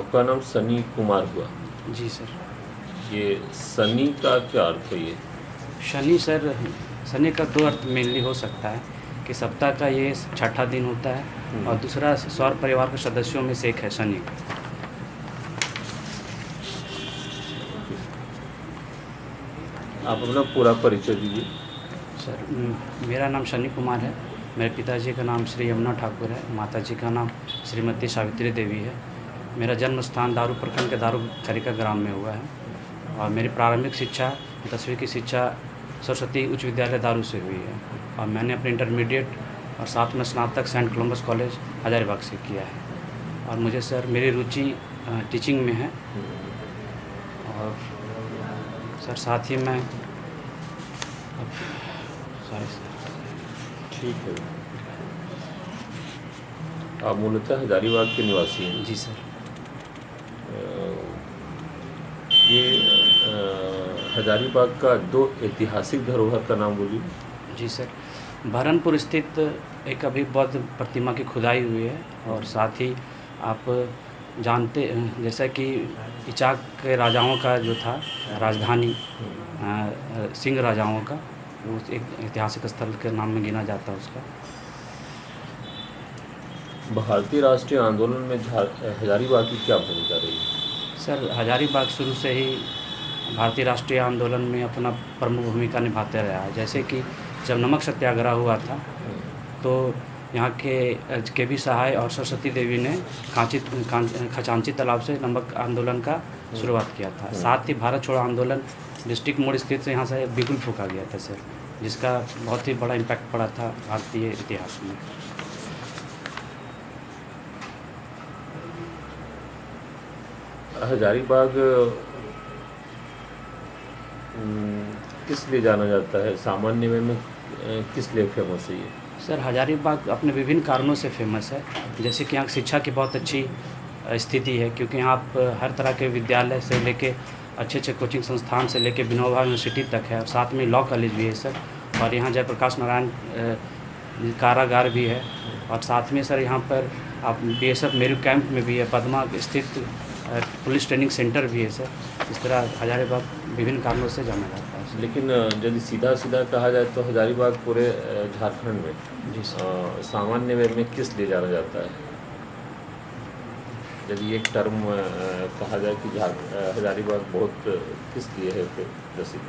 आपका नाम सनी कुमार हुआ। जी सर। ये सनी का क्या अर्थ है? ये शनि सर, शनि का दो अर्थ मेनली हो सकता है कि सप्ताह का ये छठा दिन होता है और दूसरा सौर परिवार के सदस्यों में से एक है शनि। आप अपना पूरा परिचय दीजिए। सर मेरा नाम शनि कुमार है। मेरे पिताजी का नाम श्री यमुना ठाकुर है। माताजी का नाम श्रीमती सावित्री देवी है। मेरा जन्म स्थान दारू प्रखंड के दारू खरीका ग्राम में हुआ है और मेरी प्रारंभिक शिक्षा 10वीं की शिक्षा सरस्वती उच्च विद्यालय दारू से हुई है और मैंने अपने इंटरमीडिएट और साथ में स्नातक सेंट कोलम्बस कॉलेज हजारीबाग से किया है। और मुझे सर मेरी रुचि टीचिंग में है और सर साथ ही मैं सॉरी सर। ठीक है। आप मूलतः हजारीबाग के निवासी हैं? जी सर। ये हजारीबाग का दो ऐतिहासिक धरोहर का नाम बोलिए। जी सर, बहरनपुर स्थित एक अभी बौद्ध प्रतिमा की खुदाई हुई है और साथ ही आप जानते जैसा कि इचाक के राजाओं का जो था राजधानी सिंह राजाओं का, वो एक ऐतिहासिक स्थल के नाम में गिना जाता है उसका। भारतीय राष्ट्रीय आंदोलन में हजारीबाग की क्या भूमिका रही? सर हजारीबाग शुरू से ही भारतीय राष्ट्रीय आंदोलन में अपना प्रमुख भूमिका निभाते रहा है। जैसे कि जब नमक सत्याग्रह हुआ था तो यहाँ के बी सहाय और सरस्वती देवी ने खचांची तालाब से नमक आंदोलन का शुरुआत किया था। साथ ही भारत छोड़ो आंदोलन डिस्ट्रिक्ट मोड़ स्थित से यहाँ से बिगुल फूका गया था सर, जिसका बहुत ही बड़ा इम्पैक्ट पड़ा था भारतीय इतिहास में। हजारीबाग किस लिए जाना जाता है? सामान्य में किस लिए फेमस है ये? सर हजारीबाग अपने विभिन्न कारणों से फेमस है। जैसे कि यहाँ शिक्षा की बहुत अच्छी स्थिति है, क्योंकि यहाँ आप हर तरह के विद्यालय से लेके अच्छे अच्छे कोचिंग संस्थान से लेके विनोबा यूनिवर्सिटी तक है और साथ में लॉ कॉलेज भी है सर। और यहाँ जयप्रकाश नारायण कारागार भी है और साथ में सर यहाँ पर आप BSF मेरू कैंप में भी है, पदमा स्थित पुलिस ट्रेनिंग सेंटर भी है सर। इस तरह हजारीबाग विभिन्न कारणों से जाना जाता है। लेकिन यदि सीधा सीधा कहा जाए तो हजारीबाग पूरे झारखंड में जी सर सामान्य वे में किस लिए जाना जाता है? यदि एक टर्म कहा जाए कि हजारीबाग बहुत किस लिए है प्रसिद्ध?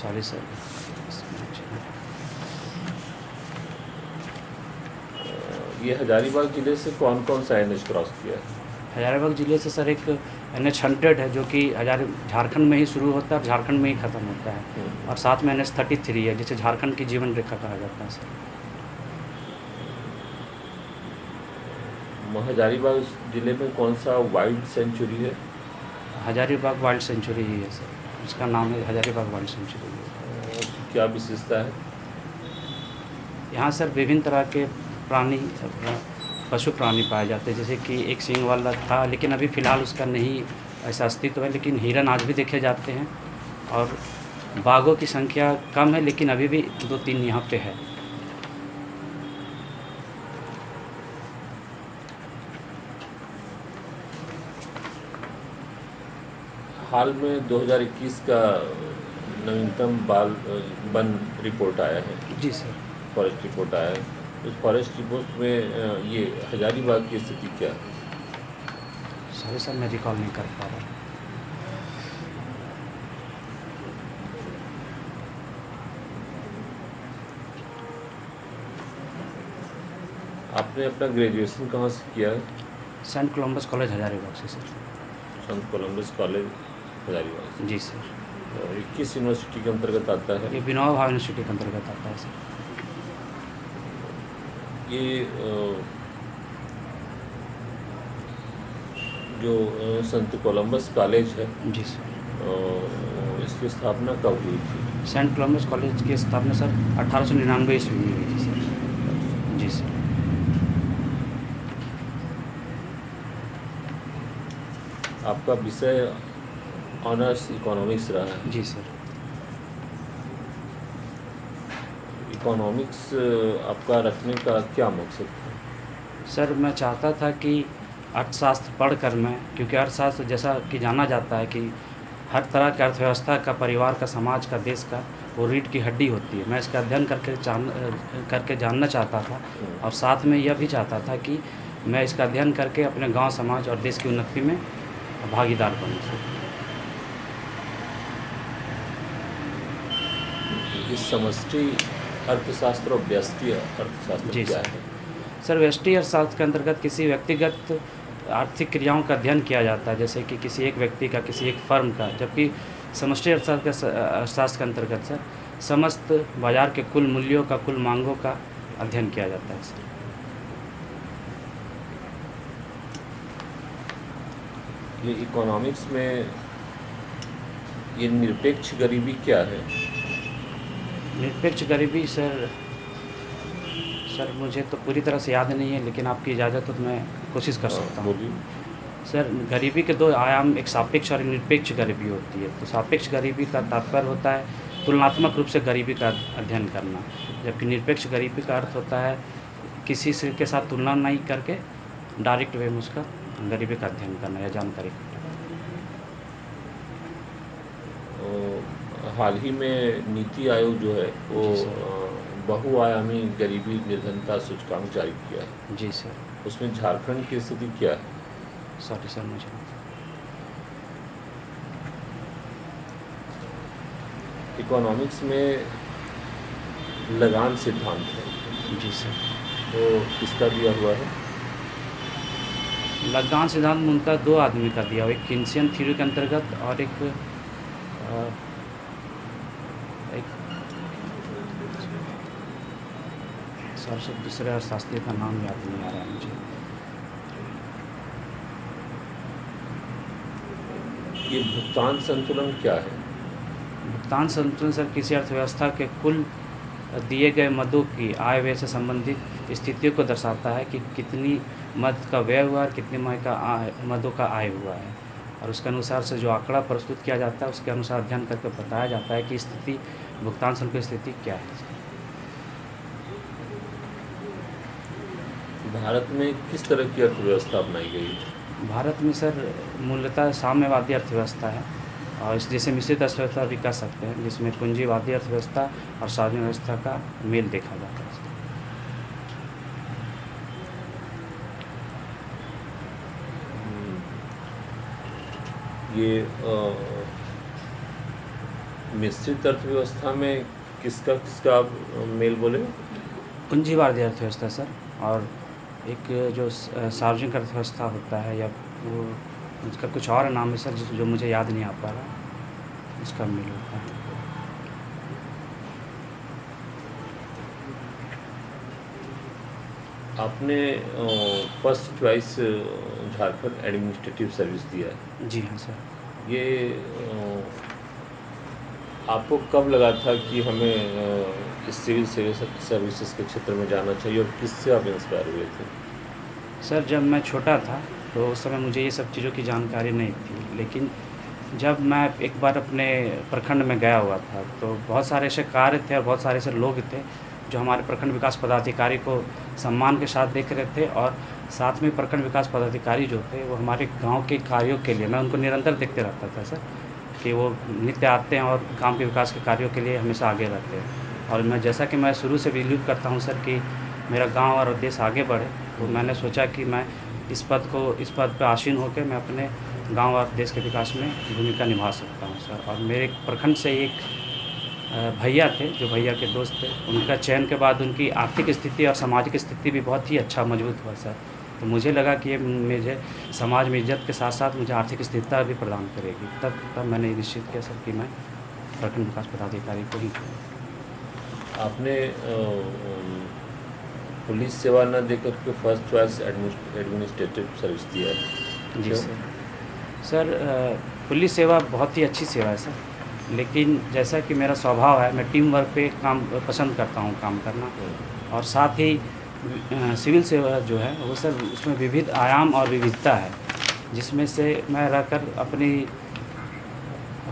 सॉरी सर, ये हजारीबाग जिले से कौन कौन सा NH क्रॉस किया है? हजारीबाग ज़िले से सर एक NH 100 है जो कि झारखंड में ही शुरू होता है और झारखंड में ही ख़त्म होता है और साथ में NH 33 है जिसे झारखंड की जीवन रेखा कहा जाता है सर। हजारीबाग जिले में कौन सा वाइल्ड सेंचुरी है? हजारीबाग वाइल्ड सेंचुरी ही है सर, उसका नाम है हजारीबाग वाइल्ड सेंचुरी। क्या विशेषता है यहाँ सर? विभिन्न तरह के प्राणी पशु प्राणी पाए जाते हैं। जैसे कि एक सींग वाला था, लेकिन अभी फ़िलहाल उसका नहीं ऐसा अस्तित्व है, लेकिन हिरन आज भी देखे जाते हैं और बाघों की संख्या कम है, लेकिन अभी भी 2-3 यहाँ पे है। हाल में 2021 का नवीनतम वन रिपोर्ट आया है। जी सर। फॉरेस्ट रिपोर्ट आया है। उस फॉरेस्ट रिपोर्ट में ये हजारीबाग की स्थिति क्या है? सॉरी सर, मैं रिकॉल नहीं कर पा रहा। आपने अपना ग्रेजुएशन कहाँ से किया है? सेंट कोलम्बस कॉलेज हजारीबाग से sir. Saint Columbus College Hazaribagh से? जी सर। और ये किस यूनिवर्सिटी के अंतर्गत आता है? ये विनोबा यूनिवर्सिटी के अंतर्गत आता है सर। ये जो संत कोलम्बस कॉलेज है, जी सर, इसकी स्थापना कब हुई थी? सेंट कोलम्बस कॉलेज की स्थापना सर 1899 ईस्वी में हुई थी सर। जी सर। आपका विषय ऑनर्स इकोनॉमिक्स रहा है? जी सर। इकोनॉमिक्स आपका रखने का क्या मकसद था? सर मैं चाहता था कि अर्थशास्त्र पढ़कर मैं, क्योंकि अर्थशास्त्र जैसा कि जाना जाता है कि हर तरह की अर्थव्यवस्था का, परिवार का, समाज का, देश का वो रीढ़ की हड्डी होती है। मैं इसका अध्ययन करके जानना चाहता था और साथ में यह भी चाहता था कि मैं इसका अध्ययन करके अपने गांव, समाज और देश की उन्नति में भागीदार बनूँ। इस समष्टि अर्थशास्त्र और व्यष्टि अर्थशास्त्र जी क्या सर। है? सर, व्यष्टि अर्थशास्त्र के अंतर्गत किसी व्यक्तिगत आर्थिक क्रियाओं का अध्ययन किया जाता है, जैसे कि किसी एक व्यक्ति का, किसी एक फर्म का, जबकि समष्टि अर्थशास्त्र के अंतर्गत सर समस्त बाजार के कुल मूल्यों का, कुल मांगों का अध्ययन किया जाता है सर। ये इकोनॉमिक्स में ये निरपेक्ष गरीबी क्या है? निरपेक्ष गरीबी सर मुझे तो पूरी तरह से याद नहीं है, लेकिन आपकी इजाज़त हो तो मैं कोशिश कर सकता हूँ। बोलिए। सर, गरीबी के दो आयाम, एक सापेक्ष और एक निरपेक्ष गरीबी होती है। तो सापेक्ष गरीबी का तात्पर्य होता है तुलनात्मक रूप से गरीबी का अध्ययन करना, जबकि निरपेक्ष गरीबी का अर्थ होता है किसी से के साथ तुलना नहीं करके डायरेक्ट वे में उसका गरीबी का अध्ययन करना या जानकारी इकट्ठा करना। हाल ही में नीति आयोग जो है वो जी सर। बहुआयामी गरीबी निर्धनता सूचकांक जारी किया है। जी सर। उसमें झारखंड की स्थिति क्या है? सॉरी सर, मुझे इकोनॉमिक्स में लगान सिद्धांत है, जी सर। तो किसका दिया हुआ है? लगान सिद्धांत मूलतः दो आदमी का दिया हुआ, एक किन्सियन थ्योरी के अंतर्गत और एक सर से दूसरे अर्थशास्त्री का नाम याद नहीं आ रहा है मुझे। ये भुगतान संतुलन क्या है? भुगतान संतुलन सर किसी अर्थव्यवस्था के कुल दिए गए मदों की आय व्यय से संबंधित स्थितियों को दर्शाता है कि कितनी मद का व्यय हुआ और कितनी मदों का आय हुआ है, और उसके अनुसार से जो आंकड़ा प्रस्तुत किया जाता है उसके अनुसार अध्ययन करके बताया जाता है कि स्थिति, भुगतान संतुलन की स्थिति क्या है। भारत में किस तरह की अर्थव्यवस्था अपनाई गई है? भारत में सर मूलतः साम्यवादी अर्थव्यवस्था है, और इस जैसे मिश्रित अर्थव्यवस्था भी कह सकते हैं, जिसमें पूंजीवादी अर्थव्यवस्था और सार्वजनिक व्यवस्था का मेल देखा जाता है। ये मिश्रित अर्थव्यवस्था में किसका आप मेल बोले? पूंजीवादी अर्थव्यवस्था सर, और एक जो सार्वजनिक अर्थव्यवस्था होता है, या वो उसका कुछ और नाम है सर जो मुझे याद नहीं आ पा रहा, उसका मेल होता है। आपने first choice Jharkhand administrative service दिया है। जी हाँ सर। ये आपको कब लगा था कि हमें इस सिविल सर्विसेज के क्षेत्र में जाना चाहिए, और किससे आप इंस्पायर हुए थे? सर, जब मैं छोटा था तो उस समय मुझे ये सब चीज़ों की जानकारी नहीं थी, लेकिन जब मैं एक बार अपने प्रखंड में गया हुआ था तो बहुत सारे ऐसे कार्य थे और बहुत सारे ऐसे लोग थे जो हमारे प्रखंड विकास पदाधिकारी को सम्मान के साथ देख रहे थे, और साथ में प्रखंड विकास पदाधिकारी जो थे वो हमारे गांव के कार्यों के लिए, मैं उनको निरंतर देखते रहता था सर कि वो नित्य आते हैं और गांव के विकास के कार्यों के लिए हमेशा आगे रहते हैं। और मैं जैसा कि मैं शुरू से बिलीव करता हूं सर कि मेरा गांव और देश आगे बढ़े, तो मैंने सोचा कि मैं इस पद पर आसीन होकर मैं अपने गांव और देश के विकास में भूमिका निभा सकता हूं सर। और मेरे प्रखंड से एक भैया थे, जो भैया के दोस्त थे, उनका चयन के बाद उनकी आर्थिक स्थिति और सामाजिक स्थिति भी बहुत ही अच्छा मजबूत हुआ सर। तो मुझे लगा कि ये मुझे समाज में इज्जत के साथ साथ मुझे आर्थिक स्थिरता भी प्रदान करेगी। तब मैंने निश्चित किया सर कि मैं प्रखंड विकास पदाधिकारी को ही चुना। आपने पुलिस सेवा न देकर के फर्स्ट चॉइस एडमिनिस्ट्रेटिव सर्विस दिया है। जी सर, पुलिस सेवा बहुत ही अच्छी सेवा है सर, लेकिन जैसा कि मेरा स्वभाव है, मैं टीम वर्क पे काम पसंद करता हूँ काम करना, और साथ ही सिविल सेवा जो है वो सर उसमें विविध आयाम और विविधता है, जिसमें से मैं रहकर अपनी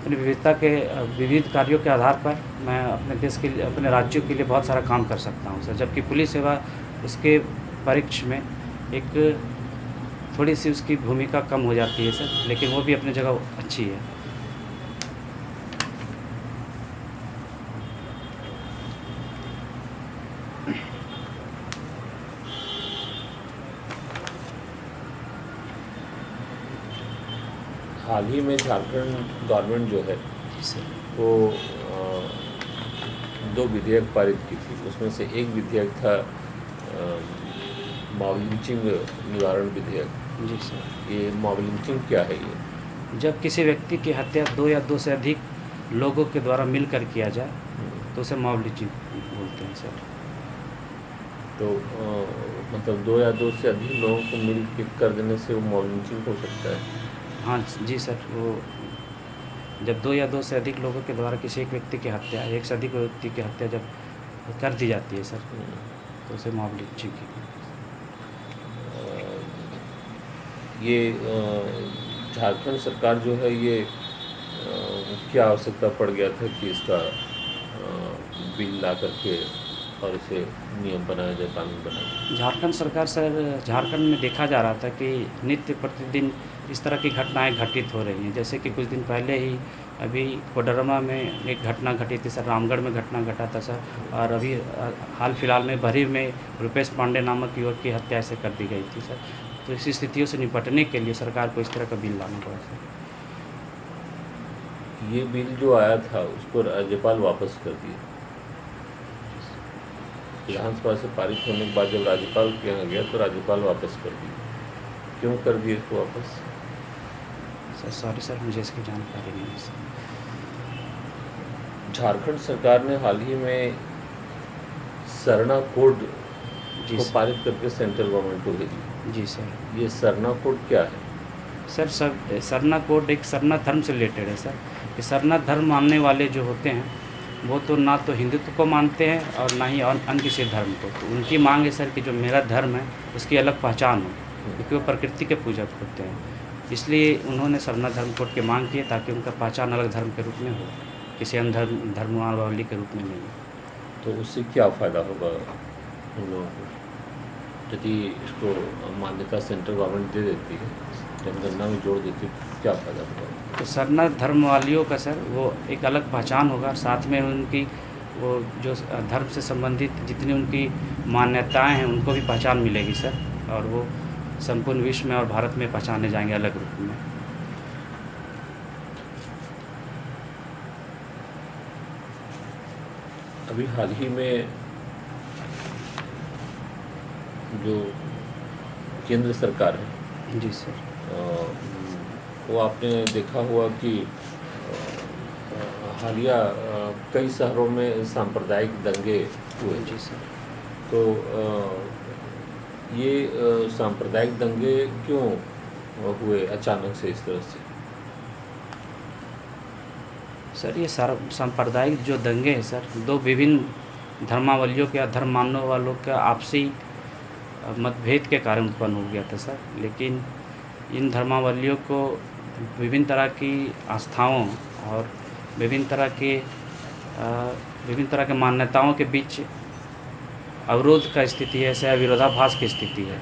विविधता के विविध कार्यों के आधार पर मैं अपने देश के लिए, अपने राज्यों के लिए बहुत सारा काम कर सकता हूँ सर। जबकि पुलिस सेवा उसके परीक्ष में एक थोड़ी सी उसकी भूमिका कम हो जाती है सर, लेकिन वो भी अपनी जगह अच्छी है। हाल ही में झारखंड गवर्नमेंट जो है जी सर। वो 2 विधेयक पारित की थी। उसमें से एक विधेयक था मॉब लिंचिंग निवारण विधेयक। जी सर। ये मॉब लिंचिंग क्या है ये? जब किसी व्यक्ति की हत्या 2 या 2 से अधिक लोगों के द्वारा मिलकर किया जाए तो उसे मॉब लिंचिंग बोलते हैं सर। तो मतलब 2 या 2 से अधिक लोगों को मिल के कर देने से वो मॉब लिंचिंग हो सकता है? हाँ जी सर। वो जब 2 या 2 से अधिक लोगों के द्वारा किसी एक व्यक्ति की हत्या, एक से अधिक व्यक्ति की हत्या जब कर दी जाती है सर, तो उसे मॉब लिंचिंग की। ये झारखंड सरकार जो है ये क्या आवश्यकता पड़ गया था कि इसका बिल ला करके और इसे नियम बनाया जाए, कानून बनाया जाए? झारखंड सरकार सर, झारखंड में देखा जा रहा था कि नित्य प्रतिदिन इस तरह की घटनाएं घटित हो रही हैं। जैसे कि कुछ दिन पहले ही अभी कोडरमा में एक घटना घटी थी सर, रामगढ़ में घटना घटा था सर, और अभी हाल फिलहाल में भरी में रुपेश पांडे नामक युवक की हत्या ऐसे कर दी गई थी सर। तो इसी स्थितियों से निपटने के लिए सरकार को इस तरह का बिल लाना पड़ा सर। ये बिल जो आया था उसको राज्यपाल वापस कर दिया। विधानसभा से पारित होने के बाद जब राज्यपाल के यहाँ गया तो राज्यपाल वापस कर दिया। क्यों कर दिए इसको वापस? सर सॉरी सर, मुझे इसकी जानकारी नहीं है सर। झारखंड सरकार ने हाल ही में सरना कोड जी को सर। पारित करके सेंट्रल गवर्नमेंट को भेजी। जी सर। ये सरना कोड क्या है? सर सरना कोड एक सरना धर्म से रिलेटेड है सर। ये सरना धर्म मानने वाले जो होते हैं वो तो ना तो हिंदुत्व को मानते हैं और ना ही अन्य किसी धर्म को। तो उनकी मांग है सर कि जो मेरा धर्म है उसकी अलग पहचान हो, क्योंकि वो प्रकृति के पूजक होते हैं। इसलिए उन्होंने सरना धर्म कोड की मांग की है ताकि उनका पहचान अलग धर्म के रूप में हो, किसी अन्य धर्मावली के रूप में नहीं। तो उससे क्या फ़ायदा होगा उन लोगों को यदि इसको मान्यता सेंट्रल गवर्नमेंट दे देती है, जनगणना में जोड़ देती है, तो क्या फ़ायदा होगा? तो सरना धर्म वालियों का सर वो एक अलग पहचान होगा, साथ में उनकी वो जो धर्म से संबंधित जितनी उनकी मान्यताएं हैं उनको भी पहचान मिलेगी सर, और वो संपूर्ण विश्व में और भारत में पहचाने जाएंगे अलग रूप में। अभी हाल ही में जो केंद्र सरकार है, जी सर। वो आपने देखा हुआ कि हालिया कई शहरों में सांप्रदायिक दंगे हुए। जी सर। तो ये सांप्रदायिक दंगे क्यों हुए अचानक से इस तरह से? सर ये सांप्रदायिक जो दंगे हैं सर, 2 विभिन्न धर्मावलियों के या धर्म मानने वालों का आपसी मतभेद के कारण उत्पन्न हो गया था सर। लेकिन इन धर्मावलियों को विभिन्न तरह की आस्थाओं और विभिन्न तरह के मान्यताओं के बीच अवरोध का स्थिति है सर, विरोधाभास की स्थिति है।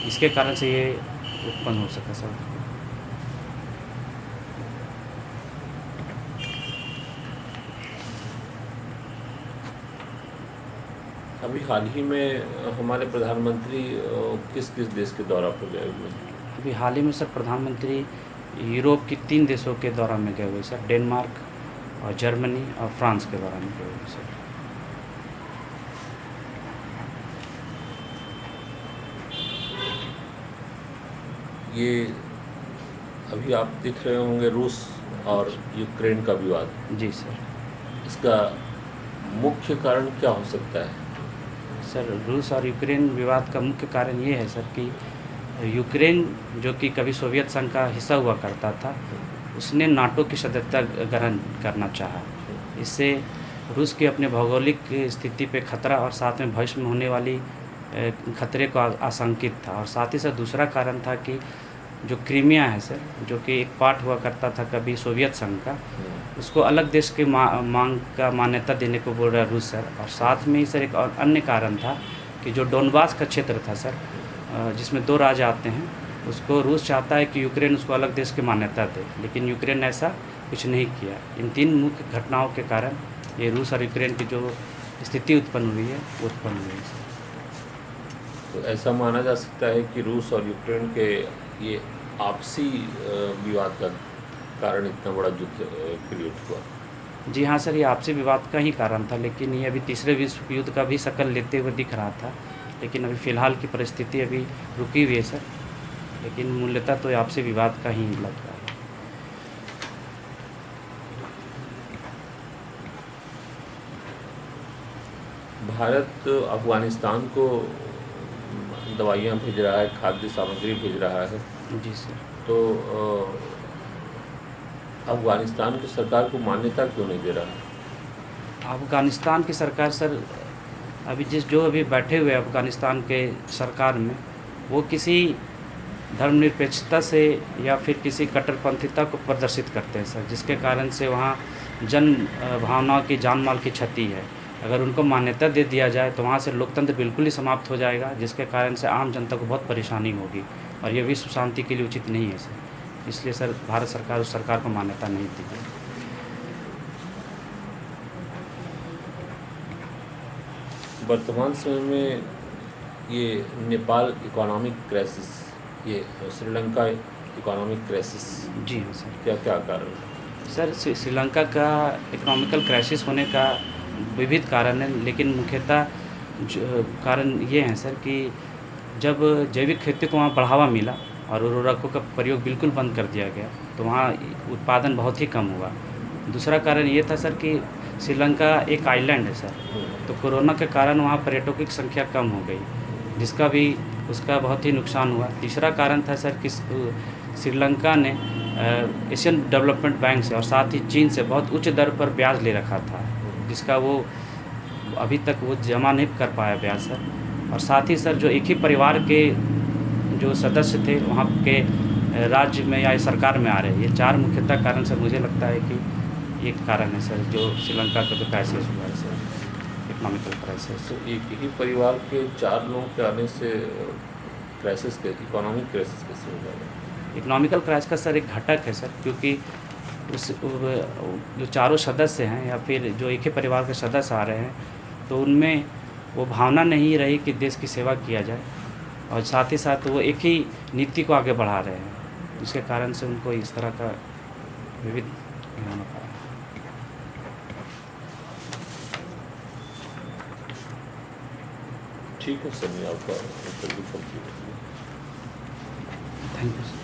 इसके कारण से ये उत्पन्न हो सका सर। अभी हाल ही में हमारे प्रधानमंत्री किस किस देश के दौरा पर गए हुए हैं? अभी हाल ही में सर प्रधानमंत्री यूरोप की 3 देशों के दौरा में गए हुए सर, डेनमार्क और जर्मनी और फ्रांस के दौरा में गए हुए सर। ये अभी आप दिख रहे होंगे रूस और यूक्रेन का विवाद। जी सर। इसका मुख्य कारण क्या हो सकता है? सर रूस और यूक्रेन विवाद का मुख्य कारण ये है सर कि यूक्रेन जो कि कभी सोवियत संघ का हिस्सा हुआ करता था, उसने नाटो की सदस्यता ग्रहण करना चाहा। इससे रूस की अपने भौगोलिक स्थिति पे खतरा और साथ में भविष्य में होने वाली खतरे को आशंकित था। और साथ ही साथ दूसरा कारण था कि जो क्रीमिया है सर, जो कि एक पार्ट हुआ करता था कभी सोवियत संघ का, उसको अलग देश की मांग का मान्यता देने को बोल रहा रूस सर। और साथ में ही सर एक और अन्य कारण था कि जो डोनबास का क्षेत्र था सर, जिसमें 2 राज्य आते हैं, उसको रूस चाहता है कि यूक्रेन उसको अलग देश की मान्यता दे, लेकिन यूक्रेन ऐसा कुछ नहीं किया। इन 3 मुख्य घटनाओं के कारण ये रूस और यूक्रेन की जो स्थिति उत्पन्न हुई है वो उत्पन्न हुई है। तो ऐसा माना जा सकता है कि रूस और यूक्रेन के ये आपसी विवाद का कारण इतना बड़ा युद्ध क्रिएट हुआ। जी हाँ सर, ये आपसी विवाद का ही कारण था, लेकिन ये अभी तीसरे विश्व युद्ध का भी शक्ल लेते हुए दिख रहा था। लेकिन अभी फ़िलहाल की परिस्थिति अभी रुकी हुई है सर, लेकिन मूल्यतः तो ये आपसी विवाद का ही लग रहा है। भारत अफ़गानिस्तान को दवाइयाँ भेज रहा है, खाद्य सामग्री भेज रहा है, जी सर। तो अफ़गानिस्तान की सरकार को मान्यता क्यों नहीं दे रहा है? अफ़गानिस्तान की सरकार सर अभी जो अभी बैठे हुए अफ़गानिस्तान के सरकार में, वो किसी धर्मनिरपेक्षता से या फिर किसी कट्टरपंथीता को प्रदर्शित करते हैं सर, जिसके कारण से वहाँ जन भावनाओं की जान माल की क्षति है। अगर उनको मान्यता दे दिया जाए तो वहाँ से लोकतंत्र बिल्कुल ही समाप्त हो जाएगा, जिसके कारण से आम जनता को बहुत परेशानी होगी, और ये विश्व शांति के लिए उचित नहीं है सर। इसलिए सर भारत सरकार उस सरकार को मान्यता नहीं दी है। वर्तमान समय में ये नेपाल इकोनॉमिक क्राइसिस, ये श्रीलंका इकोनॉमिक क्राइसिस, जी हाँ सर। क्या क्या कारण है? सर श्रीलंका का इकोनॉमिकल क्राइसिस होने का विविध कारण है, लेकिन मुख्यतः कारण ये हैं सर कि जब जैविक खेती को वहाँ बढ़ावा मिला और उर्वरकों का प्रयोग बिल्कुल बंद कर दिया गया, तो वहाँ उत्पादन बहुत ही कम हुआ। दूसरा कारण ये था सर कि श्रीलंका एक आइलैंड है सर, तो कोरोना के कारण वहाँ पर्यटकों की संख्या कम हो गई, जिसका भी उसका बहुत ही नुकसान हुआ। तीसरा कारण था सर कि श्रीलंका ने एशियन डेवलपमेंट बैंक से और साथ ही चीन से बहुत उच्च दर पर ब्याज ले रखा था, जिसका वो अभी तक वो जमा नहीं कर पाया ब्याज सर। और साथ ही सर जो एक ही परिवार के जो सदस्य थे वहाँ के राज्य में या सरकार में आ रहे, ये 4 मुख्यतः कारण सर मुझे लगता है कि एक कारण है सर जो श्रीलंका का जो क्राइसिस हुआ है सर, इकोनॉमिकल क्राइसिस। तो एक ही परिवार के 4 लोगों के आने से क्राइसिस के इकोनॉमिक क्राइसिस कैसे हो जाएगा? इकोनॉमिकल क्राइसिस का सर एक घटक है सर, क्योंकि उस जो चारों सदस्य हैं या फिर जो एक ही परिवार के सदस्य आ रहे हैं, तो उनमें वो भावना नहीं रही कि देश की सेवा किया जाए, और साथ ही साथ वो एक ही नीति को आगे बढ़ा रहे हैं, जिसके कारण से उनको इस तरह का विविध होना पड़ा। ठीक है सर, आपका इंटरव्यू कंप्लीट हो गया। Thank you sir.